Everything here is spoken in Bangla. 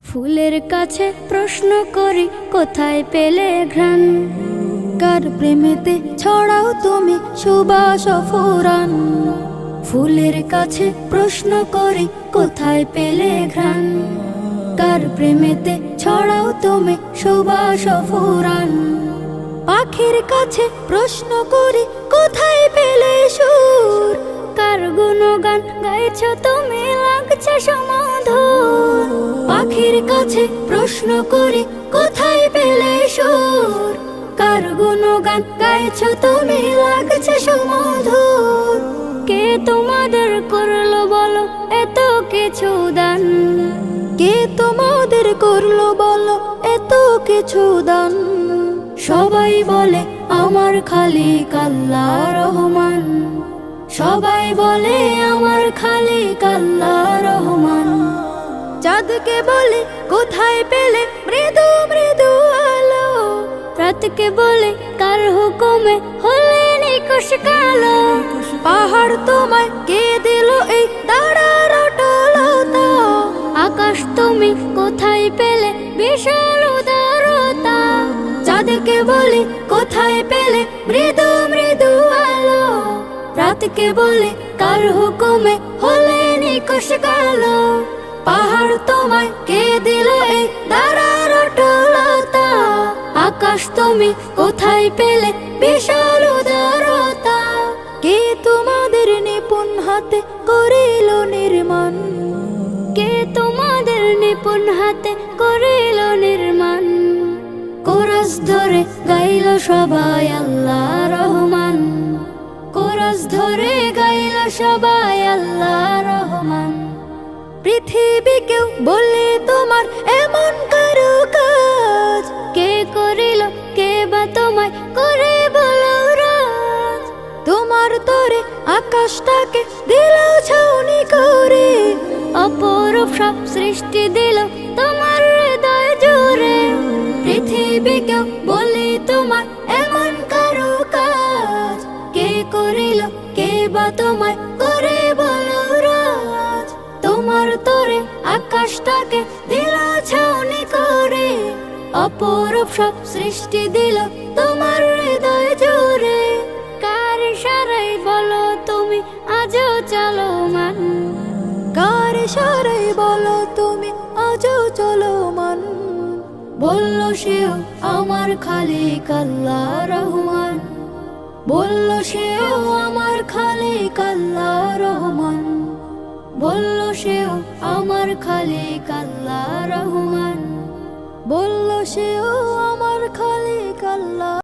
ফুলের কাছে প্রশ্ন করি কোথায় পেলে ঘ্রাণ, কার প্রেমেতে ছড়াও তুমি সুবাস ফুরান। ফুলের কাছে প্রশ্ন করি কোথায় পেলে ঘ্রাণ, কার প্রেমেতে ছড়াও তুমি সুবাস ফুরান। পাখির কাছে প্রশ্ন করি কোথায় পেলে সুর, কার গুণগান গাইছ তুমি লাগছে সমাধুর। পাখির কাছে প্রশ্ন করি কোথায় পেলে সুর, কার গুণগান গাইছ তুমি লাগছে সমাধুর। কে তোমাদের করলো বলো এত কিছু দান, কে তোমাদের করলো বলো এত কিছু দান। সবাই বলে আমার খালিক আল্লাহ রহমান, সবাই বলে আমার খালিক আল্লাহ রহমান। চাঁদকে বলে কোথায় পেলে মৃদু মৃদু আলো, রাতকে বলে কার হুকুমে হলে নিকশ কালো। পাহাড় তোমায় কে দিল এই দাঁড়ার অটলতা, আকাশ তুমি কোথায় পেলে বিশাল উদারতা। চাঁদকে বলে কোথায় পেলে মৃদু মৃদু আলো, রাতকে বলে কার হুকুমে হলে নিকশ কালো। পাহাড় তোমায় কে দিল এই দাঁড়ার অটলতা, আকাশ তুমি কোথায় পেলে বিশাল উদারতা। কে তোমাদের নিপুণ হাতে করিল নির্মাণ, কে তোমাদের নিপুণ হাতে করিল নির্মাণ। কোরাস ধরে গাইল সবাই আল্লাহ রহমান, কোরাস ধরে গাইল সবাই আল্লাহ রহমান। পৃথিবীকেও বলে তোমার এমন কারো কাজ, কে করিল কে বা তোমায় করে বলো রাজ। তোমার তরে আকাশটাকে দিল ছাউনি করে, অপরূপ সব সৃষ্টি দিল তোমার হৃদয় জুড়ে। পৃথিবীকেও বলে তোমার এমন কারো কাজ, কে করিল কে বা তোমায় করে বলো রাজ। তোমার তরে আকাশটাকে দিল ছাউনি করে, অপরূপ সব সৃষ্টি দিল তোমার হৃদয় জুড়ে। কার ইশারায় বলো তুমি আজও চলমান, কার ইশারায় বলো তুমি আজও চলমান। বলল সেও আমার খালিক আল্লাহ রহমান, বলল সেও আমার খালিক আল্লাহ রহমান। বলল সেও আমার খালিক আল্লাহ রহমান, বলল সেও